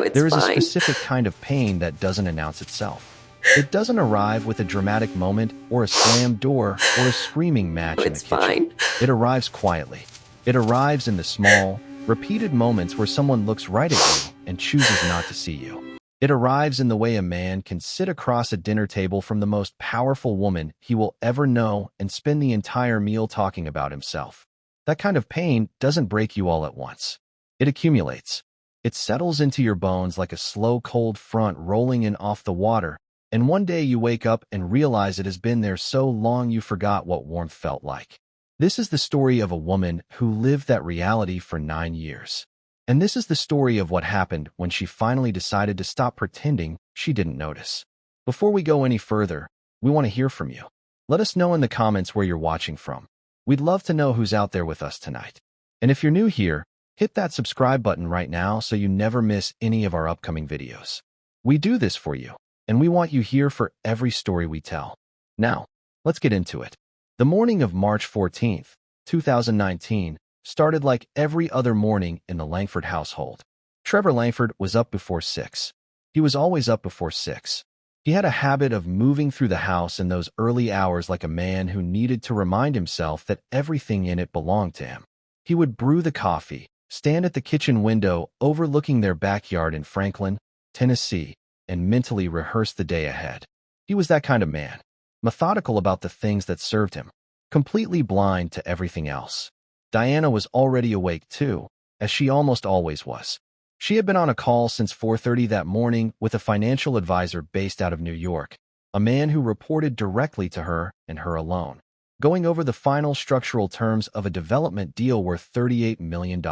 It's There is a fine. specific kind of pain that doesn't announce itself. It doesn't arrive with a dramatic moment or a slammed door or a screaming match in the It's kitchen. fine. It arrives quietly. It arrives in the small, repeated moments where someone looks right at you and chooses not to see you. It arrives in the way a man can sit across a dinner table from the most powerful woman he will ever know and spend the entire meal talking about himself. That kind of pain doesn't break you all at once. It accumulates. It settles into your bones like a slow, cold front rolling in off the water, and one day you wake up and realize it has been there so long you forgot what warmth felt like. This is the story of a woman who lived that reality for 9 years. And this is the story of what happened when she finally decided to stop pretending she didn't notice. Before we go any further, we want to hear from you. Let us know in the comments where you're watching from. We'd love to know who's out there with us tonight. And if you're new here, hit that subscribe button right now so you never miss any of our upcoming videos. We do this for you, and we want you here for every story we tell. Now, let's get into it. The morning of March 14th, 2019, started like every other morning in the Langford household. Trevor Langford was up before 6. He was always up before 6. He had a habit of moving through the house in those early hours like a man who needed to remind himself that everything in it belonged to him. He would brew the coffee, stand at the kitchen window overlooking their backyard in Franklin, Tennessee, and mentally rehearse the day ahead. He was that kind of man, methodical about the things that served him, completely blind to everything else. Diana was already awake too, as she almost always was. She had been on a call since 4:30 that morning with a financial advisor based out of New York, a man who reported directly to her and her alone, going over the final structural terms of a development deal worth $38 million.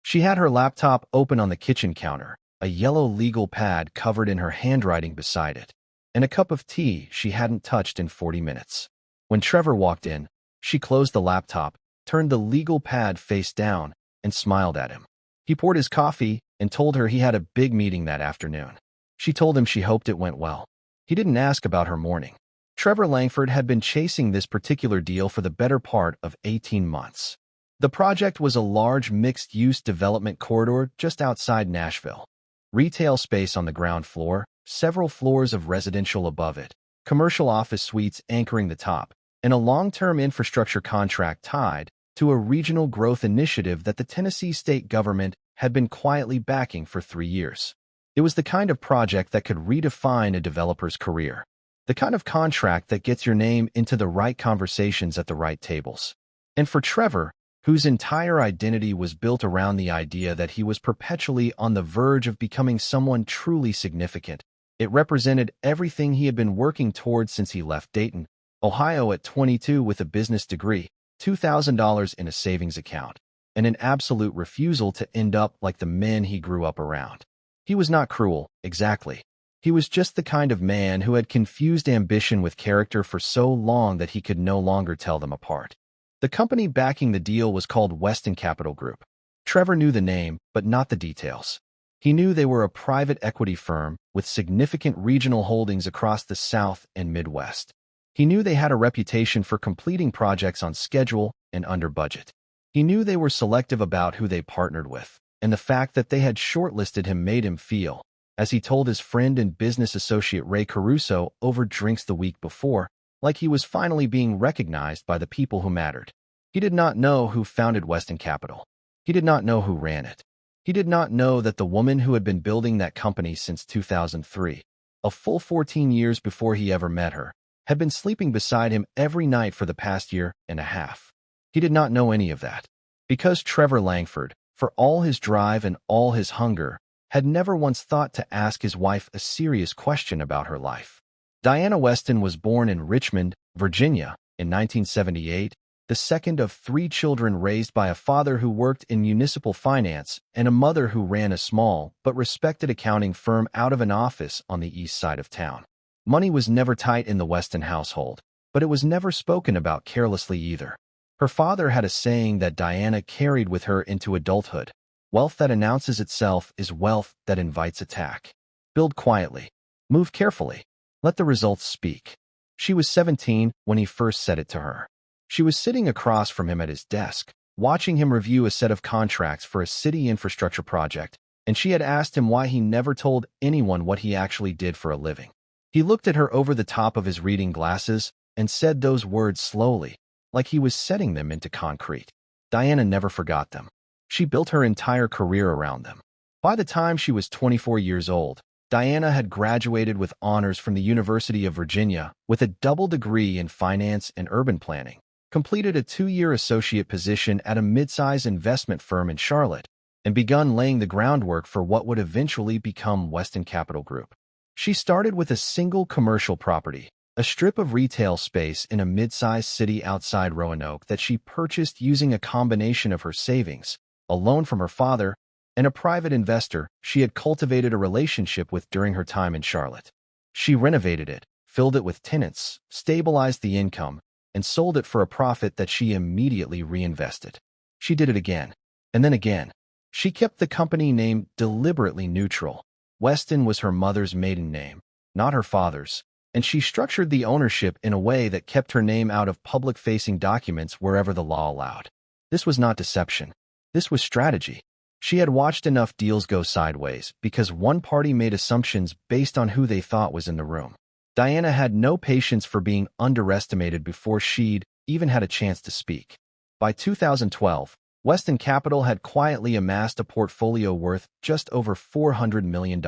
She had her laptop open on the kitchen counter, a yellow legal pad covered in her handwriting beside it, and a cup of tea she hadn't touched in 40 minutes. When Trevor walked in, she closed the laptop, turned the legal pad face down, and smiled at him. He poured his coffee and told her he had a big meeting that afternoon. She told him she hoped it went well. He didn't ask about her morning. Trevor Langford had been chasing this particular deal for the better part of 18 months. The project was a large mixed-use development corridor just outside Nashville. Retail space on the ground floor, several floors of residential above it, commercial office suites anchoring the top, and a long-term infrastructure contract tied to a regional growth initiative that the Tennessee state government had been quietly backing for 3 years. It was the kind of project that could redefine a developer's career, the kind of contract that gets your name into the right conversations at the right tables. And for Trevor, whose entire identity was built around the idea that he was perpetually on the verge of becoming someone truly significant, it represented everything he had been working towards since he left Dayton, Ohio at 22 with a business degree, $2,000 in a savings account, and an absolute refusal to end up like the men he grew up around. He was not cruel, exactly. He was just the kind of man who had confused ambition with character for so long that he could no longer tell them apart. The company backing the deal was called Weston Capital Group. Trevor knew the name, but not the details. He knew they were a private equity firm with significant regional holdings across the South and Midwest. He knew they had a reputation for completing projects on schedule and under budget. He knew they were selective about who they partnered with, and the fact that they had shortlisted him made him feel, as he told his friend and business associate Ray Caruso over drinks the week before, like he was finally being recognized by the people who mattered. He did not know who founded Weston Capital. He did not know who ran it. He did not know that the woman who had been building that company since 2003, a full 14 years before he ever met her, had been sleeping beside him every night for the past year and a half. He did not know any of that, because Trevor Langford, for all his drive and all his hunger, had never once thought to ask his wife a serious question about her life. Diana Weston was born in Richmond, Virginia, in 1978, the second of 3 children raised by a father who worked in municipal finance and a mother who ran a small but respected accounting firm out of an office on the east side of town. Money was never tight in the Weston household, but it was never spoken about carelessly either. Her father had a saying that Diana carried with her into adulthood: wealth that announces itself is wealth that invites attack. Build quietly. Move carefully. Let the results speak. She was 17 when he first said it to her. She was sitting across from him at his desk, watching him review a set of contracts for a city infrastructure project, and she had asked him why he never told anyone what he actually did for a living. He looked at her over the top of his reading glasses and said those words slowly, like he was setting them into concrete. Diana never forgot them. She built her entire career around them. By the time she was 24 years old, Diana had graduated with honors from the University of Virginia with a double degree in finance and urban planning, completed a 2-year associate position at a mid-size investment firm in Charlotte, and begun laying the groundwork for what would eventually become Weston Capital Group. She started with a single commercial property, a strip of retail space in a mid-sized city outside Roanoke that she purchased using a combination of her savings, a loan from her father, and a private investor she had cultivated a relationship with during her time in Charlotte. She renovated it, filled it with tenants, stabilized the income, and sold it for a profit that she immediately reinvested. She did it again, and then again. She kept the company name deliberately neutral. Weston was her mother's maiden name, not her father's, and she structured the ownership in a way that kept her name out of public-facing documents wherever the law allowed. This was not deception. This was strategy. She had watched enough deals go sideways because one party made assumptions based on who they thought was in the room. Diana had no patience for being underestimated before she'd even had a chance to speak. By 2012, Weston Capital had quietly amassed a portfolio worth just over $400 million.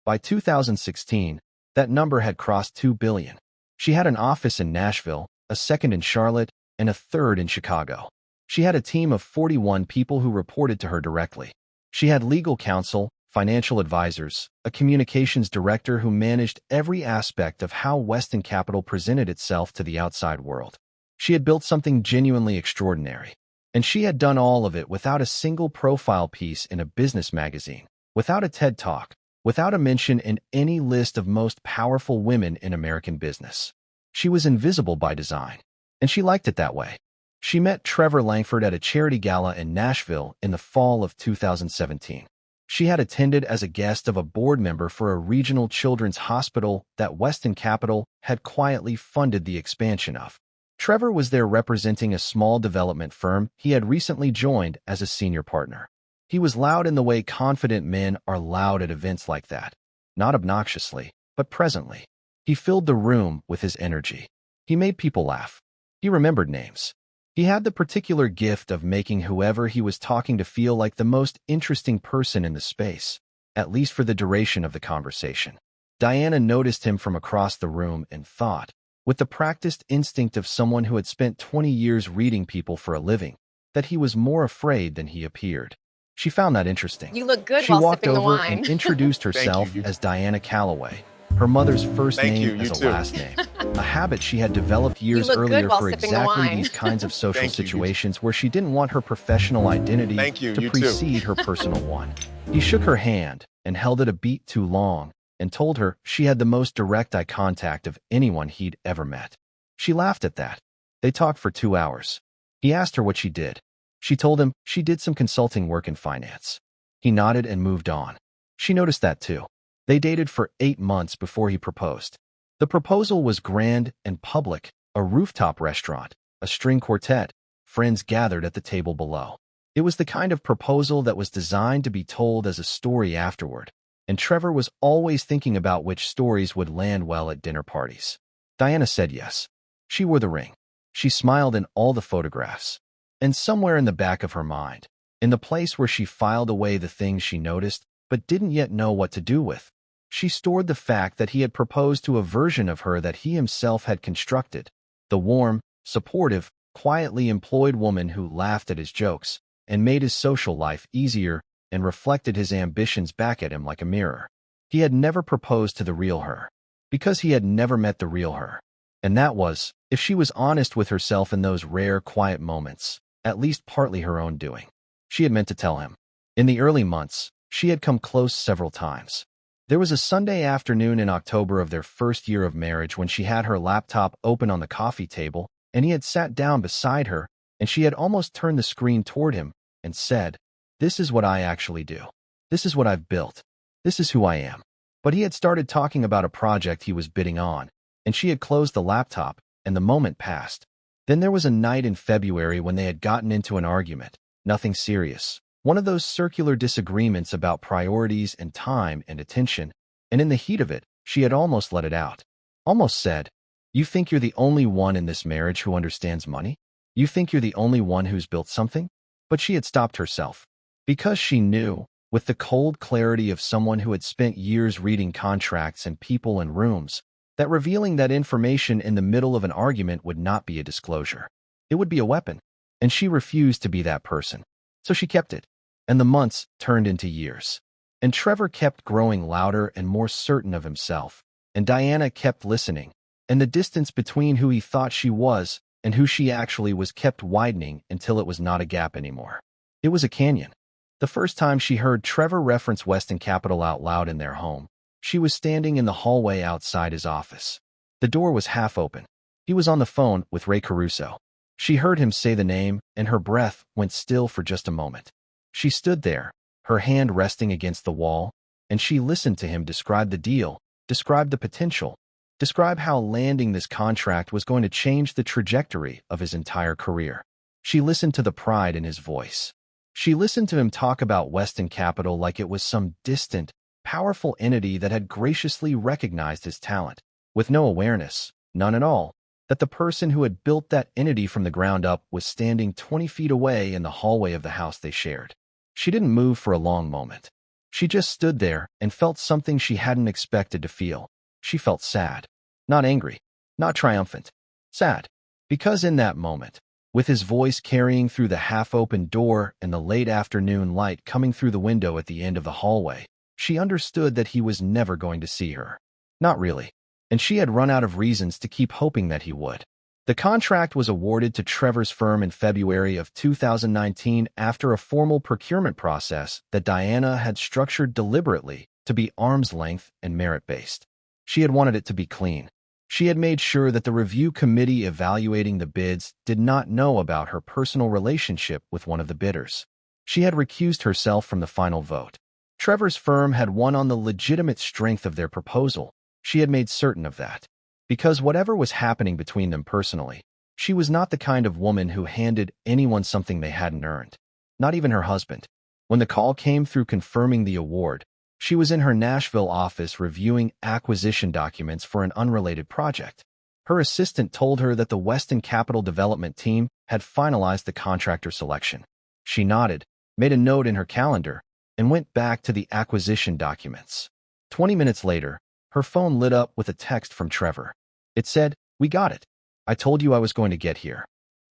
By 2016, that number had crossed $2 billion. She had an office in Nashville, a second in Charlotte, and a third in Chicago. She had a team of 41 people who reported to her directly. She had legal counsel, financial advisors, a communications director who managed every aspect of how Weston Capital presented itself to the outside world. She had built something genuinely extraordinary. And she had done all of it without a single profile piece in a business magazine, without a TED Talk, without a mention in any list of most powerful women in American business. She was invisible by design, and she liked it that way. She met Trevor Langford at a charity gala in Nashville in the fall of 2017. She had attended as a guest of a board member for a regional children's hospital that Weston Capital had quietly funded the expansion of. Trevor was there representing a small development firm he had recently joined as a senior partner. He was loud in the way confident men are loud at events like that. Not obnoxiously, but presently. He filled the room with his energy. He made people laugh. He remembered names. He had the particular gift of making whoever he was talking to feel like the most interesting person in the space, at least for the duration of the conversation. Diana noticed him from across the room and thought, with the practiced instinct of someone who had spent 20 years reading people for a living, that he was more afraid than he appeared. She found that interesting. You look good She while walked sipping the over wine. and introduced herself as Diana Calloway, her mother's first name as a too. last name, a habit she had developed years look good earlier while for sipping the exactly wine. these kinds of social Thank you, you situations where she didn't want her professional identity to you too. precede her personal one. He shook her hand and held it a beat too long and told her she had the most direct eye contact of anyone he'd ever met. She laughed at that. They talked for 2 hours. He asked her what she did. She told him she did some consulting work in finance. He nodded and moved on. She noticed that too. They dated for 8 months before he proposed. The proposal was grand and public, a rooftop restaurant, a string quartet, friends gathered at the table below. It was the kind of proposal that was designed to be told as a story afterward, and Trevor was always thinking about which stories would land well at dinner parties. Diana said yes. She wore the ring. She smiled in all the photographs. And somewhere in the back of her mind, in the place where she filed away the things she noticed but didn't yet know what to do with, she stored the fact that he had proposed to a version of her that he himself had constructed, the warm, supportive, quietly employed woman who laughed at his jokes and made his social life easier and reflected his ambitions back at him like a mirror. He had never proposed to the real her, because he had never met the real her. And that was, if she was honest with herself in those rare, quiet moments, at least partly her own doing. She had meant to tell him. In the early months, she had come close several times. There was a Sunday afternoon in October of their first year of marriage when she had her laptop open on the coffee table, and he had sat down beside her, and she had almost turned the screen toward him and said, "This is what I actually do. This is what I've built. This is who I am." But he had started talking about a project he was bidding on, and she had closed the laptop, and the moment passed. Then there was a night in February when they had gotten into an argument. Nothing serious, One of those circular disagreements about priorities and time and attention, and in the heat of it, she had almost let it out. Almost said, "You think you're the only one in this marriage who understands money? You think you're the only one who's built something?" But she had stopped herself. Because she knew, with the cold clarity of someone who had spent years reading contracts and people and rooms, that revealing that information in the middle of an argument would not be a disclosure. It would be a weapon, and she refused to be that person. So she kept it, and the months turned into years. And Trevor kept growing louder and more certain of himself, and Diana kept listening, and the distance between who he thought she was and who she actually was kept widening until it was not a gap anymore. It was a canyon. The first time she heard Trevor reference Weston Capital out loud in their home, she was standing in the hallway outside his office. The door was half open. He was on the phone with Ray Caruso. She heard him say the name, and her breath went still for just a moment. She stood there, her hand resting against the wall, and she listened to him describe the deal, describe the potential, describe how landing this contract was going to change the trajectory of his entire career. She listened to the pride in his voice. She listened to him talk about Weston Capital like it was some distant, powerful entity that had graciously recognized his talent, with no awareness, none at all, that the person who had built that entity from the ground up was standing 20 feet away in the hallway of the house they shared. She didn't move for a long moment. She just stood there and felt something she hadn't expected to feel. She felt sad. Not angry, not triumphant. Sad. Because in that moment, with his voice carrying through the half-open door and the late afternoon light coming through the window at the end of the hallway, she understood that he was never going to see her. Not really. And she had run out of reasons to keep hoping that he would. The contract was awarded to Trevor's firm in February of 2019 after a formal procurement process that Diana had structured deliberately to be arm's length and merit-based. She had wanted it to be clean. She had made sure that the review committee evaluating the bids did not know about her personal relationship with one of the bidders. She had recused herself from the final vote. Trevor's firm had won on the legitimate strength of their proposal. She had made certain of that. Because whatever was happening between them personally, she was not the kind of woman who handed anyone something they hadn't earned. Not even her husband. When the call came through confirming the award, she was in her Nashville office reviewing acquisition documents for an unrelated project. Her assistant told her that the Weston Capital development team had finalized the contractor selection. She nodded, made a note in her calendar, and went back to the acquisition documents. 20 minutes later, her phone lit up with a text from Trevor. It said, "We got it. I told you I was going to get here."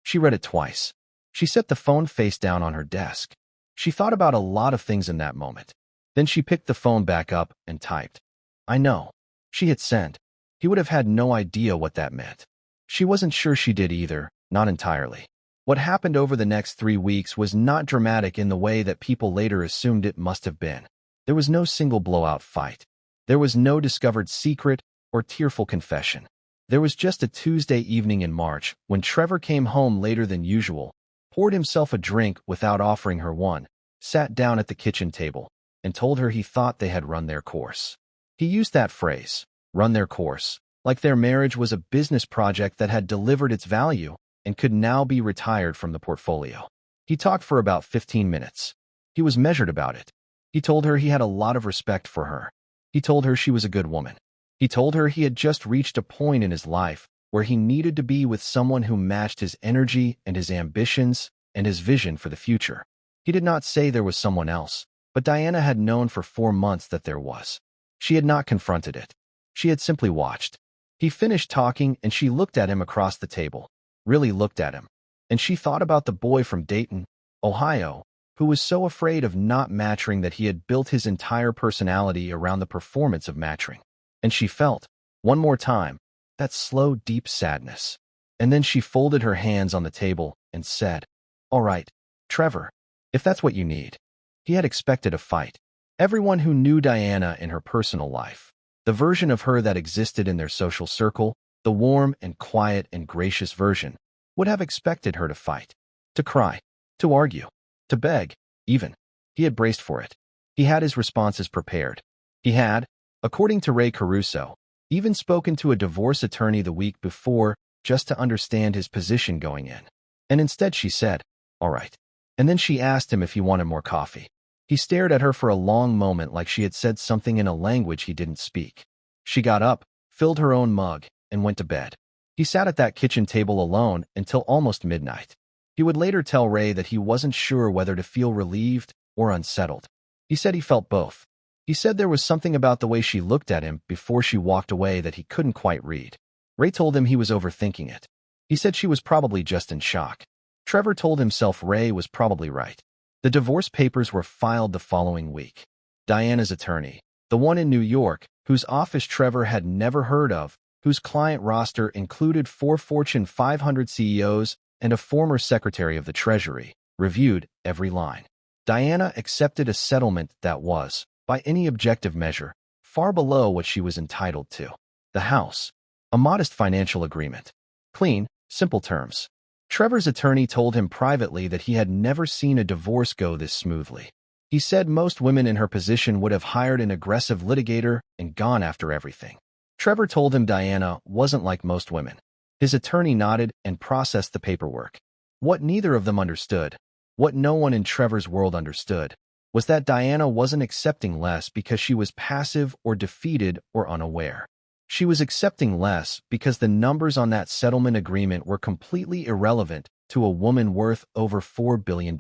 She read it twice. She set the phone face down on her desk. She thought about a lot of things in that moment. Then she picked the phone back up and typed, "I know." She hit send. He would have had no idea what that meant. She wasn't sure she did either, not entirely. What happened over the next 3 weeks was not dramatic in the way that people later assumed it must have been. There was no single blowout fight. There was no discovered secret or tearful confession. There was just a Tuesday evening in March when Trevor came home later than usual, poured himself a drink without offering her one, sat down at the kitchen table, and told her he thought they had run their course. He used that phrase, run their course, like their marriage was a business project that had delivered its value and could now be retired from the portfolio. He talked for about 15 minutes. He was measured about it. He told her he had a lot of respect for her. He told her she was a good woman. He told her he had just reached a point in his life where he needed to be with someone who matched his energy and his ambitions and his vision for the future. He did not say there was someone else, but Diana had known for 4 months that there was. She had not confronted it. She had simply watched. He finished talking and she looked at him across the table, really looked at him. And she thought about the boy from Dayton, Ohio, who was so afraid of not matching that he had built his entire personality around the performance of matching. And she felt, one more time, that slow, deep sadness. And then she folded her hands on the table and said, "All right, Trevor, if that's what you need." He had expected a fight. Everyone who knew Diana in her personal life, the version of her that existed in their social circle, the warm and quiet and gracious version, would have expected her to fight, to cry, to argue, to beg, even. He had braced for it. He had his responses prepared. He had, according to Ray Caruso, even spoken to a divorce attorney the week before just to understand his position going in. And instead she said, "All right." And then she asked him if he wanted more coffee. He stared at her for a long moment like she had said something in a language he didn't speak. She got up, filled her own mug, and went to bed. He sat at that kitchen table alone until almost midnight. He would later tell Ray that he wasn't sure whether to feel relieved or unsettled. He said he felt both. He said there was something about the way she looked at him before she walked away that he couldn't quite read. Ray told him he was overthinking it. He said she was probably just in shock. Trevor told himself Ray was probably right. The divorce papers were filed the following week. Diana's attorney, the one in New York, whose office Trevor had never heard of, whose client roster included 4 Fortune 500 CEOs and a former Secretary of the Treasury, reviewed every line. Diana accepted a settlement that was, by any objective measure, far below what she was entitled to. The house. A modest financial agreement. Clean, simple terms. Trevor's attorney told him privately that he had never seen a divorce go this smoothly. He said most women in her position would have hired an aggressive litigator and gone after everything. Trevor told him Diana wasn't like most women. His attorney nodded and processed the paperwork. What neither of them understood, what no one in Trevor's world understood, was that Diana wasn't accepting less because she was passive or defeated or unaware. She was accepting less because the numbers on that settlement agreement were completely irrelevant to a woman worth over $4 billion.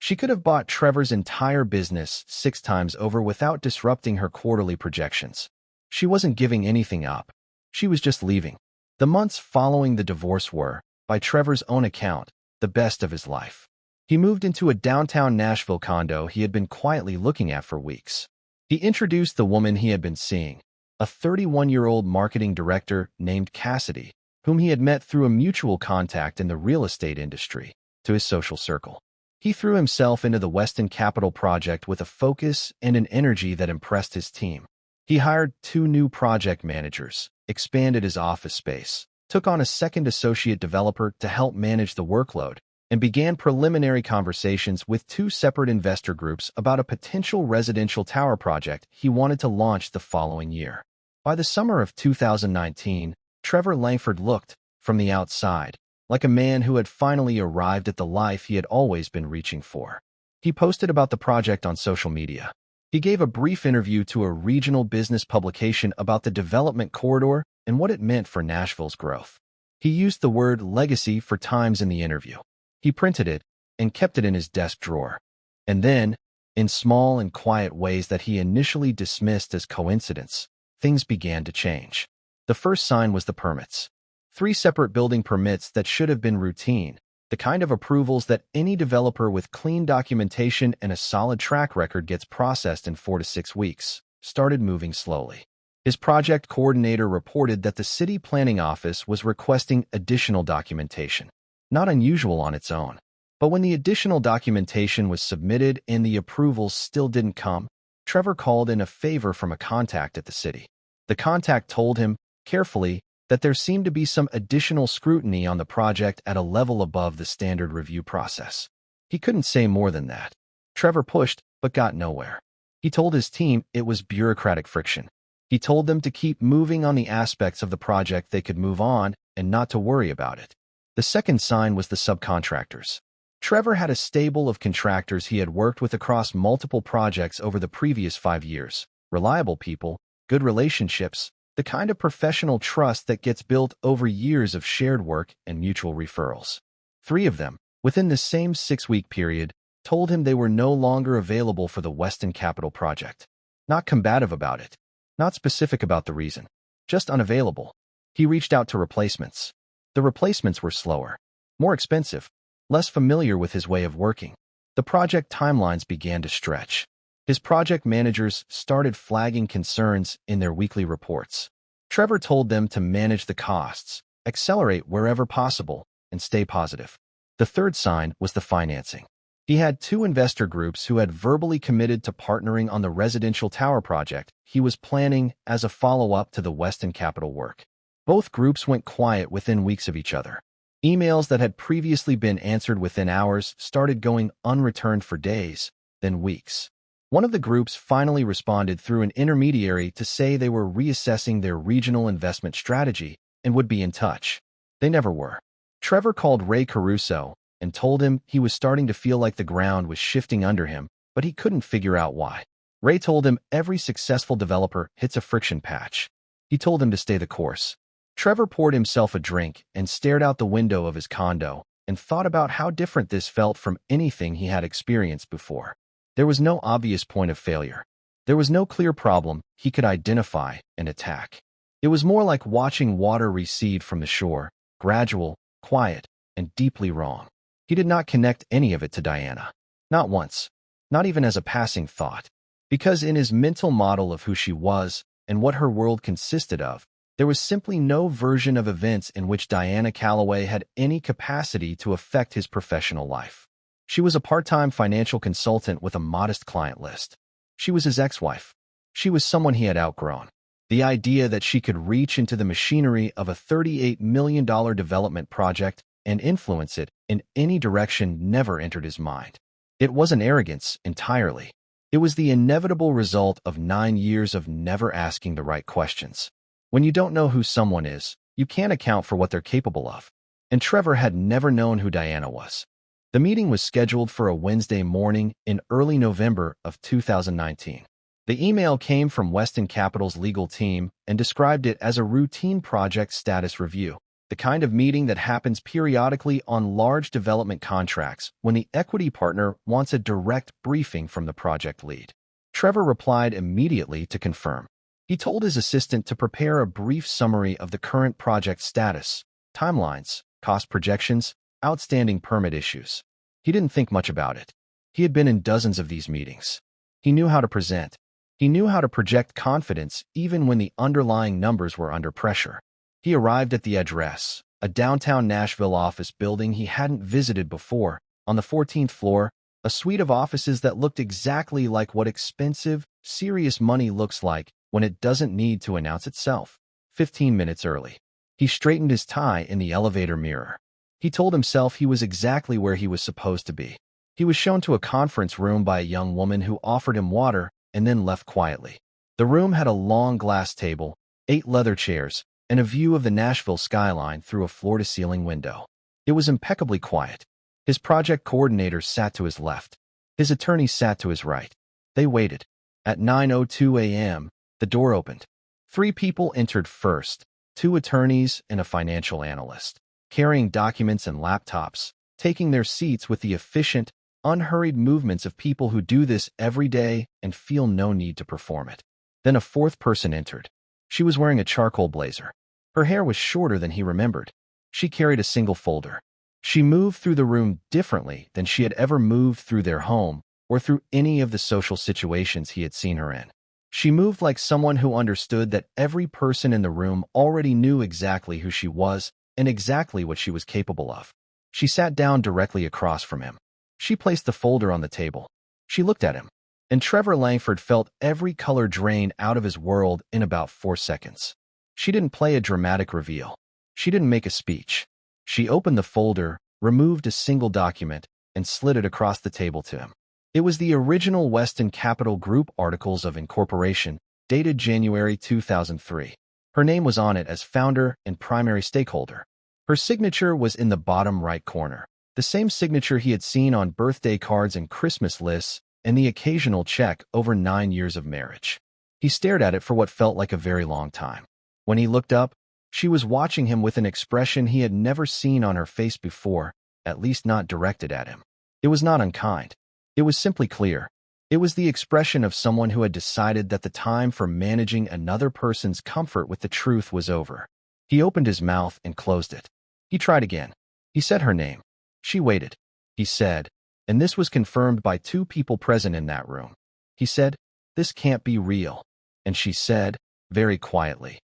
She could have bought Trevor's entire business 6 times over without disrupting her quarterly projections. She wasn't giving anything up. She was just leaving. The months following the divorce were, by Trevor's own account, the best of his life. He moved into a downtown Nashville condo he had been quietly looking at for weeks. He introduced the woman he had been seeing, a 31-year-old marketing director named Cassidy, whom he had met through a mutual contact in the real estate industry, to his social circle. He threw himself into the Weston Capital project with a focus and an energy that impressed his team. He hired 2 new project managers, expanded his office space, took on a second associate developer to help manage the workload, and began preliminary conversations with 2 separate investor groups about a potential residential tower project he wanted to launch the following year. By the summer of 2019, Trevor Langford looked, from the outside, like a man who had finally arrived at the life he had always been reaching for. He posted about the project on social media. He gave a brief interview to a regional business publication about the development corridor and what it meant for Nashville's growth. He used the word legacy 4 times in the interview. He printed it and kept it in his desk drawer. And then, in small and quiet ways that he initially dismissed as coincidence, things began to change. The first sign was the permits. 3 separate building permits that should have been routine, the kind of approvals that any developer with clean documentation and a solid track record gets processed in 4 to 6 weeks, started moving slowly. His project coordinator reported that the city planning office was requesting additional documentation. Not unusual on its own. But when the additional documentation was submitted and the approvals still didn't come, Trevor called in a favor from a contact at the city. The contact told him, carefully, that there seemed to be some additional scrutiny on the project at a level above the standard review process. He couldn't say more than that. Trevor pushed, but got nowhere. He told his team it was bureaucratic friction. He told them to keep moving on the aspects of the project they could move on and not to worry about it. The second sign was the subcontractors. Trevor had a stable of contractors he had worked with across multiple projects over the previous 5 years. Reliable people, good relationships, the kind of professional trust that gets built over years of shared work and mutual referrals. 3 of them, within the same 6-week period, told him they were no longer available for the Weston Capital project. Not combative about it. Not specific about the reason. Just unavailable. He reached out to replacements. The replacements were slower, more expensive, less familiar with his way of working. The project timelines began to stretch. His project managers started flagging concerns in their weekly reports. Trevor told them to manage the costs, accelerate wherever possible, and stay positive. The third sign was the financing. He had 2 investor groups who had verbally committed to partnering on the residential tower project he was planning as a follow-up to the Weston Capital work. Both groups went quiet within weeks of each other. Emails that had previously been answered within hours started going unreturned for days, then weeks. One of the groups finally responded through an intermediary to say they were reassessing their regional investment strategy and would be in touch. They never were. Trevor called Ray Caruso, and told him he was starting to feel like the ground was shifting under him, but he couldn't figure out why. Ray told him every successful developer hits a friction patch. He told him to stay the course. Trevor poured himself a drink and stared out the window of his condo and thought about how different this felt from anything he had experienced before. There was no obvious point of failure. There was no clear problem he could identify and attack. It was more like watching water recede from the shore, gradual, quiet, and deeply wrong. He did not connect any of it to Diana. Not once. Not even as a passing thought. Because in his mental model of who she was and what her world consisted of, there was simply no version of events in which Diana Calloway had any capacity to affect his professional life. She was a part-time financial consultant with a modest client list. She was his ex-wife. She was someone he had outgrown. The idea that she could reach into the machinery of a $38 million development project and influence it in any direction never entered his mind. It wasn't arrogance entirely. It was the inevitable result of 9 years of never asking the right questions. When you don't know who someone is, you can't account for what they're capable of. And Trevor had never known who Diana was. The meeting was scheduled for a Wednesday morning in early November of 2019. The email came from Weston Capital's legal team and described it as a routine project status review, the kind of meeting that happens periodically on large development contracts when the equity partner wants a direct briefing from the project lead. Trevor replied immediately to confirm. He told his assistant to prepare a brief summary of the current project status, timelines, cost projections, outstanding permit issues. He didn't think much about it. He had been in dozens of these meetings. He knew how to present. He knew how to project confidence even when the underlying numbers were under pressure. He arrived at the address, a downtown Nashville office building he hadn't visited before. On the 14th floor, a suite of offices that looked exactly like what expensive, serious money looks like when it doesn't need to announce itself. 15 minutes early. He straightened his tie in the elevator mirror. He told himself he was exactly where he was supposed to be. He was shown to a conference room by a young woman who offered him water and then left quietly. The room had a long glass table, 8 leather chairs, and a view of the Nashville skyline through a floor-to-ceiling window. It was impeccably quiet. His project coordinator sat to his left. His attorney sat to his right. They waited. At 9:02 a.m., the door opened. 3 people entered first, 2 attorneys and a financial analyst, carrying documents and laptops, taking their seats with the efficient, unhurried movements of people who do this every day and feel no need to perform it. Then a 4th person entered. She was wearing a charcoal blazer. Her hair was shorter than he remembered. She carried a single folder. She moved through the room differently than she had ever moved through their home or through any of the social situations he had seen her in. She moved like someone who understood that every person in the room already knew exactly who she was and exactly what she was capable of. She sat down directly across from him. She placed the folder on the table. She looked at him, and Trevor Langford felt every color drain out of his world in about 4 seconds. She didn't play a dramatic reveal. She didn't make a speech. She opened the folder, removed a single document, and slid it across the table to him. It was the original Weston Capital Group Articles of Incorporation, dated January 2003. Her name was on it as founder and primary stakeholder. Her signature was in the bottom right corner, the same signature he had seen on birthday cards and Christmas lists and the occasional check over 9 years of marriage. He stared at it for what felt like a very long time. When he looked up, she was watching him with an expression he had never seen on her face before, at least not directed at him. It was not unkind. It was simply clear. It was the expression of someone who had decided that the time for managing another person's comfort with the truth was over. He opened his mouth and closed it. He tried again. He said her name. She waited. He said, and this was confirmed by 2 people present in that room. He said, "This can't be real." And she said, very quietly,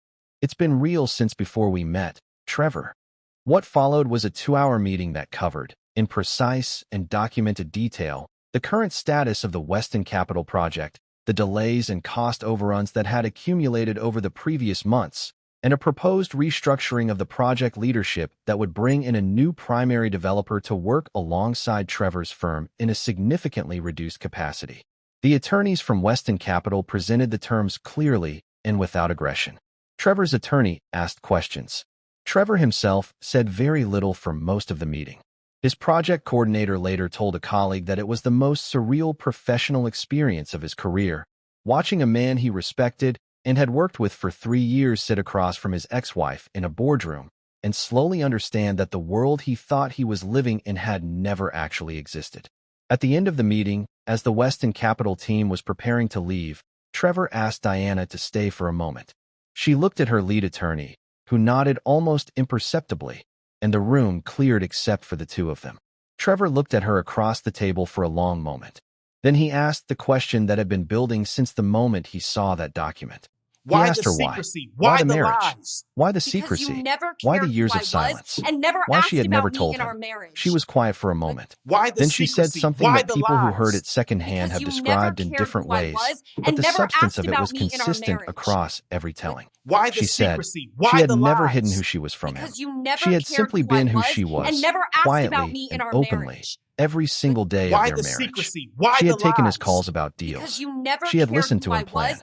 "It's been real since before we met, Trevor." What followed was a 2-hour meeting that covered, in precise and documented detail, the current status of the Weston Capital project, the delays and cost overruns that had accumulated over the previous months, and a proposed restructuring of the project leadership that would bring in a new primary developer to work alongside Trevor's firm in a significantly reduced capacity. The attorneys from Weston Capital presented the terms clearly and without aggression. Trevor's attorney asked questions. Trevor himself said very little for most of the meeting. His project coordinator later told a colleague that it was the most surreal professional experience of his career, watching a man he respected and had worked with for 3 years sit across from his ex-wife in a boardroom and slowly understand that the world he thought he was living in had never actually existed. At the end of the meeting, as the Weston Capital team was preparing to leave, Trevor asked Diana to stay for a moment. She looked at her lead attorney, who nodded almost imperceptibly, and the room cleared except for the two of them. Trevor looked at her across the table for a long moment. Then he asked the question that had been building since the moment he saw that document. He asked her why. Why the marriage? Why the secrecy? Why the years of silence? Why she had never told him? She was quiet for a moment. Then she said something that people who heard it secondhand have described in different ways, but the substance of it was consistent across every telling. She said she had never hidden who she was from him. She had simply been who she was, quietly and openly, every single day of their marriage. She had taken his calls about deals. She had listened to him plan.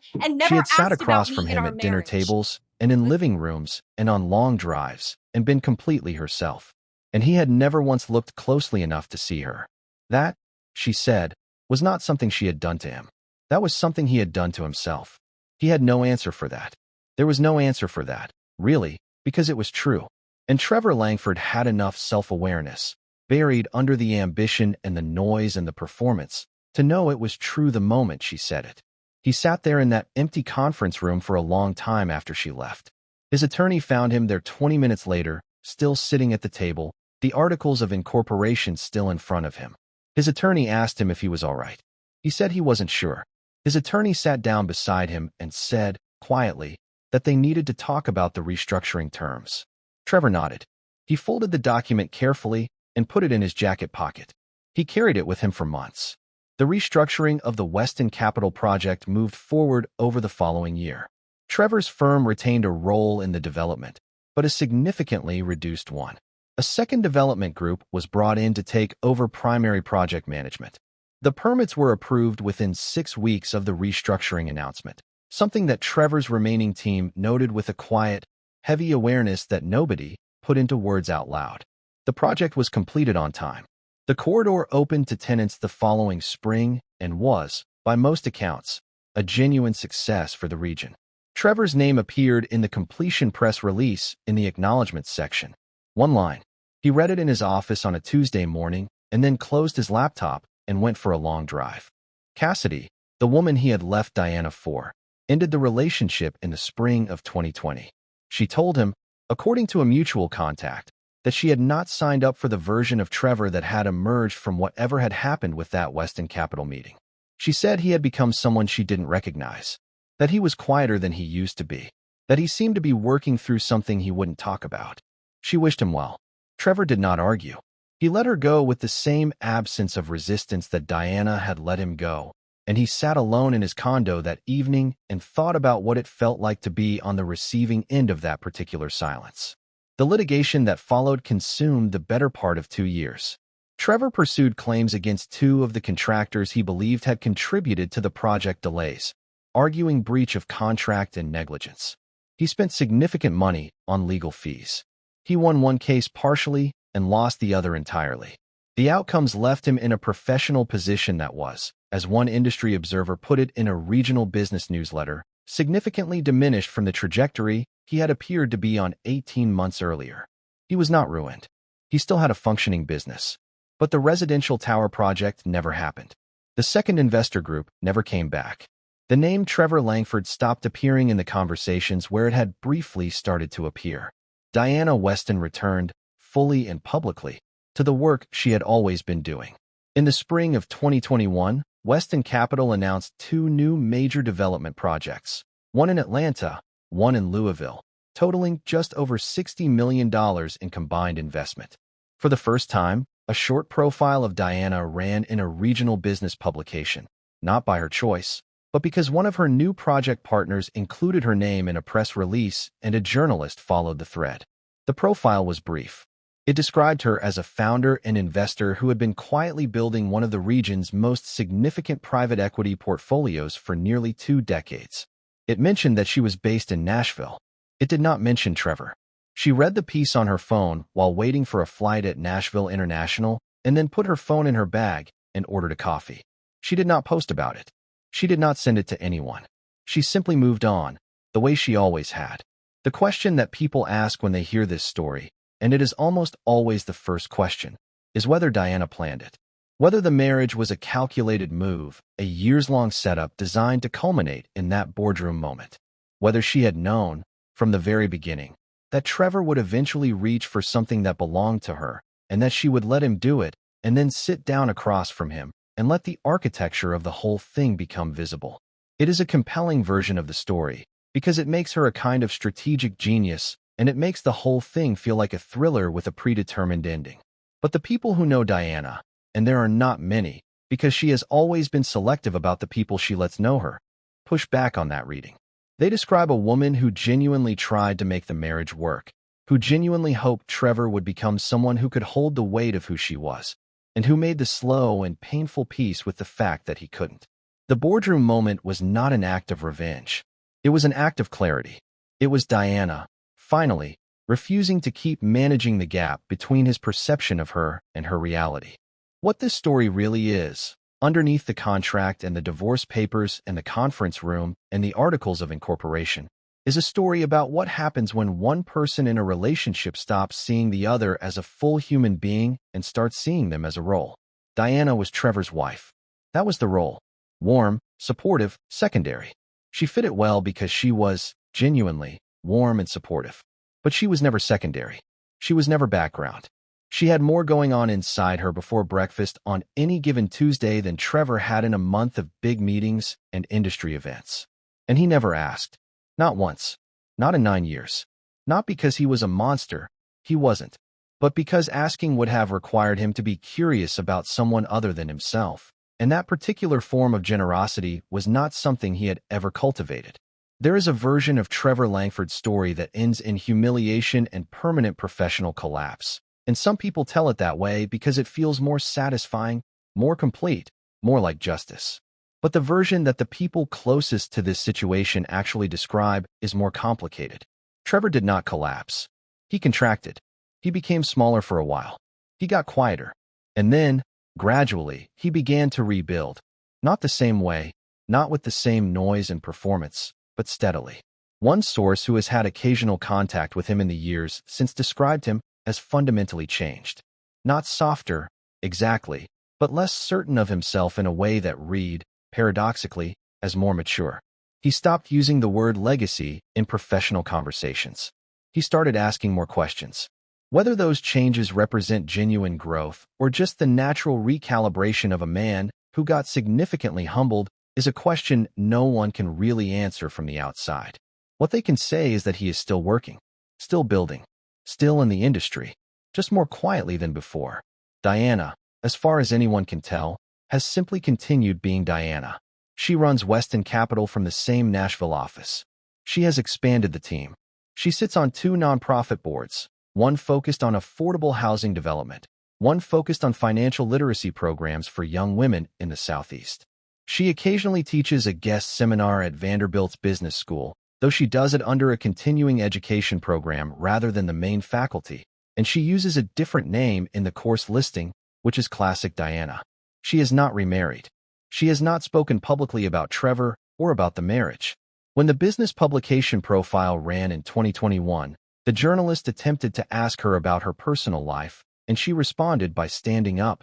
She had sat across from him at dinner tables and in living rooms and on long drives and been completely herself. And he had never once looked closely enough to see her. That, she said, was not something she had done to him. That was something he had done to himself. He had no answer for that. There was no answer for that, really, because it was true. And Trevor Langford had enough self-awareness, buried under the ambition and the noise and the performance, to know it was true the moment she said it. He sat there in that empty conference room for a long time after she left. His attorney found him there 20 minutes later, still sitting at the table, the articles of incorporation still in front of him. His attorney asked him if he was all right. He said he wasn't sure. His attorney sat down beside him and said, quietly, that they needed to talk about the restructuring terms. Trevor nodded. He folded the document carefully and put it in his jacket pocket. He carried it with him for months. The restructuring of the Weston Capital project moved forward over the following year. Trevor's firm retained a role in the development, but a significantly reduced one. A second development group was brought in to take over primary project management. The permits were approved within 6 weeks of the restructuring announcement, something that Trevor's remaining team noted with a quiet, heavy awareness that nobody put into words out loud. The project was completed on time. The corridor opened to tenants the following spring and was, by most accounts, a genuine success for the region. Trevor's name appeared in the completion press release in the acknowledgments section. One line. He read it in his office on a Tuesday morning and then closed his laptop and went for a long drive. Cassidy, the woman he had left Diana for, ended the relationship in the spring of 2020. She told him, according to a mutual contact, that she had not signed up for the version of Trevor that had emerged from whatever had happened with that Weston Capital meeting. She said he had become someone she didn't recognize, that he was quieter than he used to be, that he seemed to be working through something he wouldn't talk about. She wished him well. Trevor did not argue. He let her go with the same absence of resistance that Diana had let him go, and he sat alone in his condo that evening and thought about what it felt like to be on the receiving end of that particular silence. The litigation that followed consumed the better part of 2 years. Trevor pursued claims against 2 of the contractors he believed had contributed to the project delays, arguing breach of contract and negligence. He spent significant money on legal fees. He won one case partially and lost the other entirely. The outcomes left him in a professional position that was, as one industry observer put it in a regional business newsletter, significantly diminished from the trajectory he had appeared to be on 18 months earlier. He was not ruined. He still had a functioning business. But the residential tower project never happened. The second investor group never came back. The name Trevor Langford stopped appearing in the conversations where it had briefly started to appear. Diana Weston returned, fully and publicly, to the work she had always been doing. In the spring of 2021, Weston Capital announced 2 new major development projects, one in Atlanta, one in Louisville, totaling just over $60 million in combined investment. For the first time, a short profile of Diana ran in a regional business publication, not by her choice, but because one of her new project partners included her name in a press release and a journalist followed the thread. The profile was brief. It described her as a founder and investor who had been quietly building one of the region's most significant private equity portfolios for nearly 2 decades. It mentioned that she was based in Nashville. It did not mention Trevor. She read the piece on her phone while waiting for a flight at Nashville International and then put her phone in her bag and ordered a coffee. She did not post about it. She did not send it to anyone. She simply moved on, the way she always had. The question that people ask when they hear this story, and it is almost always the first question, is whether Diana planned it. Whether the marriage was a calculated move, a years-long setup designed to culminate in that boardroom moment. Whether she had known, from the very beginning, that Trevor would eventually reach for something that belonged to her, and that she would let him do it, and then sit down across from him, and let the architecture of the whole thing become visible. It is a compelling version of the story, because it makes her a kind of strategic genius, and it makes the whole thing feel like a thriller with a predetermined ending. But the people who know Diana, and there are not many, because she has always been selective about the people she lets know her, push back on that reading. They describe a woman who genuinely tried to make the marriage work, who genuinely hoped Trevor would become someone who could hold the weight of who she was, and who made the slow and painful peace with the fact that he couldn't. The boardroom moment was not an act of revenge. It was an act of clarity. It was Diana, finally, refusing to keep managing the gap between his perception of her and her reality. What this story really is, underneath the contract and the divorce papers and the conference room and the articles of incorporation, is a story about what happens when one person in a relationship stops seeing the other as a full human being and starts seeing them as a role. Diana was Trevor's wife. That was the role. Warm, supportive, secondary. She fit it well because she was, genuinely, warm and supportive. But she was never secondary. She was never background. She had more going on inside her before breakfast on any given Tuesday than Trevor had in a month of big meetings and industry events. And he never asked. Not once. Not in 9 years. Not because he was a monster. He wasn't. But because asking would have required him to be curious about someone other than himself. And that particular form of generosity was not something he had ever cultivated. There is a version of Trevor Langford's story that ends in humiliation and permanent professional collapse. And some people tell it that way because it feels more satisfying, more complete, more like justice. But the version that the people closest to this situation actually describe is more complicated. Trevor did not collapse. He contracted. He became smaller for a while. He got quieter. And then, gradually, he began to rebuild. Not the same way, not with the same noise and performance, but steadily. One source who has had occasional contact with him in the years since described him as fundamentally changed. Not softer, exactly, but less certain of himself in a way that read, paradoxically, as more mature. He stopped using the word legacy in professional conversations. He started asking more questions. Whether those changes represent genuine growth or just the natural recalibration of a man who got significantly humbled is a question no one can really answer from the outside. What they can say is that he is still working, still building, still in the industry, just more quietly than before. Diana, as far as anyone can tell, has simply continued being Diana. She runs Weston Capital from the same Nashville office. She has expanded the team. She sits on 2 nonprofit boards, one focused on affordable housing development, one focused on financial literacy programs for young women in the Southeast. She occasionally teaches a guest seminar at Vanderbilt's business school, though she does it under a continuing education program rather than the main faculty, and she uses a different name in the course listing, which is classic Diana. She is not remarried. She has not spoken publicly about Trevor or about the marriage. When the business publication profile ran in 2021, the journalist attempted to ask her about her personal life, and she responded by standing up,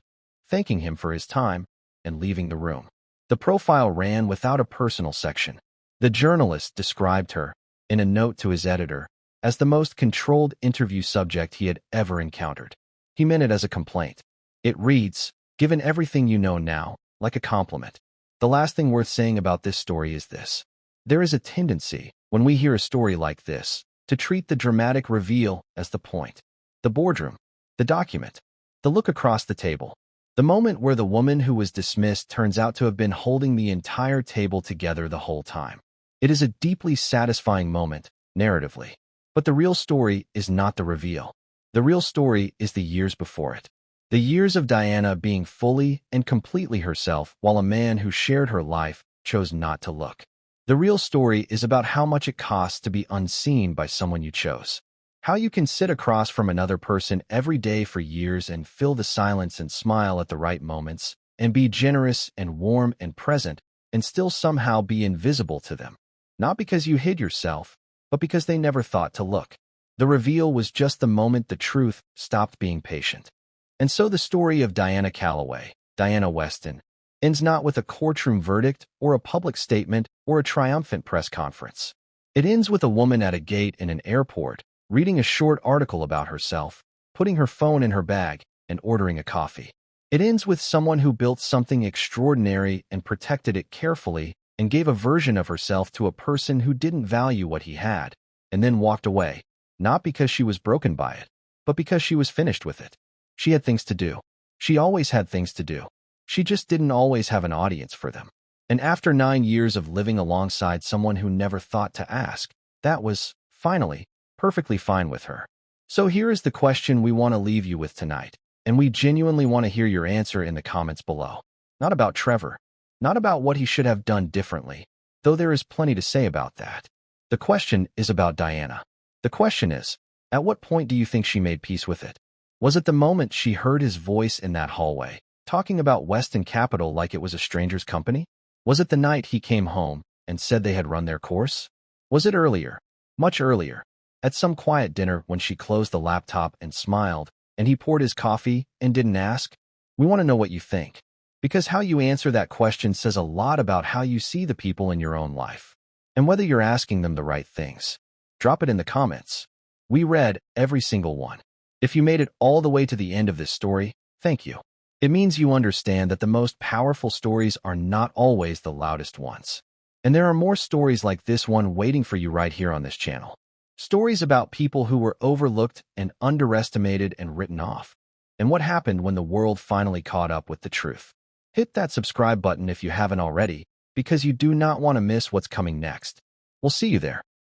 thanking him for his time, and leaving the room. The profile ran without a personal section. The journalist described her, in a note to his editor, as the most controlled interview subject he had ever encountered. He meant it as a complaint. It reads, "Given everything you know now, like a compliment." The last thing worth saying about this story is this. There is a tendency, when we hear a story like this, to treat the dramatic reveal as the point. The boardroom, the document, the look across the table, the moment where the woman who was dismissed turns out to have been holding the entire table together the whole time. It is a deeply satisfying moment, narratively. But the real story is not the reveal. The real story is the years before it. The years of Diana being fully and completely herself while a man who shared her life chose not to look. The real story is about how much it costs to be unseen by someone you chose. How you can sit across from another person every day for years and fill the silence and smile at the right moments, and be generous and warm and present, and still somehow be invisible to them. Not because you hid yourself, but because they never thought to look. The reveal was just the moment the truth stopped being patient. And so the story of Diana Calloway, Diana Weston, ends not with a courtroom verdict or a public statement or a triumphant press conference. It ends with a woman at a gate in an airport, reading a short article about herself, putting her phone in her bag, and ordering a coffee. It ends with someone who built something extraordinary and protected it carefully and gave a version of herself to a person who didn't value what he had, and then walked away, not because she was broken by it, but because she was finished with it. She had things to do. She always had things to do. She just didn't always have an audience for them. And after 9 years of living alongside someone who never thought to ask, that was, finally, perfectly fine with her. So here is the question we want to leave you with tonight, and we genuinely want to hear your answer in the comments below. Not about Trevor, not about what he should have done differently, though there is plenty to say about that. The question is about Diana. The question is, at what point do you think she made peace with it? Was it the moment she heard his voice in that hallway, talking about Weston Capital like it was a stranger's company? Was it the night he came home and said they had run their course? Was it earlier, much earlier, at some quiet dinner when she closed the laptop and smiled, and he poured his coffee and didn't ask? We want to know what you think, because how you answer that question says a lot about how you see the people in your own life, and whether you're asking them the right things. Drop it in the comments. We read every single one. If you made it all the way to the end of this story, thank you. It means you understand that the most powerful stories are not always the loudest ones. And there are more stories like this one waiting for you right here on this channel. Stories about people who were overlooked and underestimated and written off. And what happened when the world finally caught up with the truth. Hit that subscribe button if you haven't already, because you do not want to miss what's coming next. We'll see you there.